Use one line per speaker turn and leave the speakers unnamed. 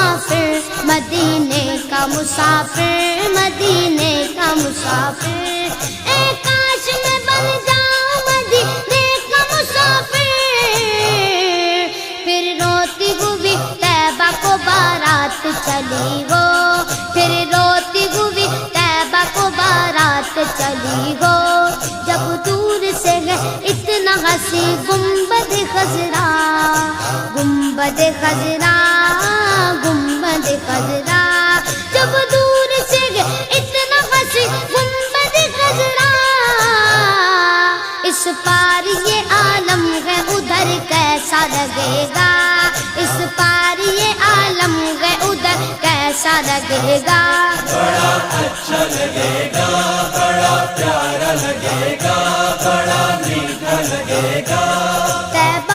مسافر مدینے کا مسافر، مدینے کا مسافر، اے کاش میں بن جاؤں مدینے کا مسافر۔ پھر روتی ہوئی طیبہ کو بارات چلی وہ، پھر روتی ہوئی طیبہ کو بارات چلی وہ، جب دور سے گئے اتنا ہنسی گنبد خضرا، گنبد خضرا، گنبد خضرا، جب دور سے گئے اتنا ہنسی گنبد خضرا۔ اس پار یہ عالم ہے ادھر کیسا لگے گا، اس پار یہ عالم ہے ادھر کیسا لگے گا،
بڑا اچھا لگے گا، بڑا پیارا لگے گا، بڑا میٹھا لگے گا۔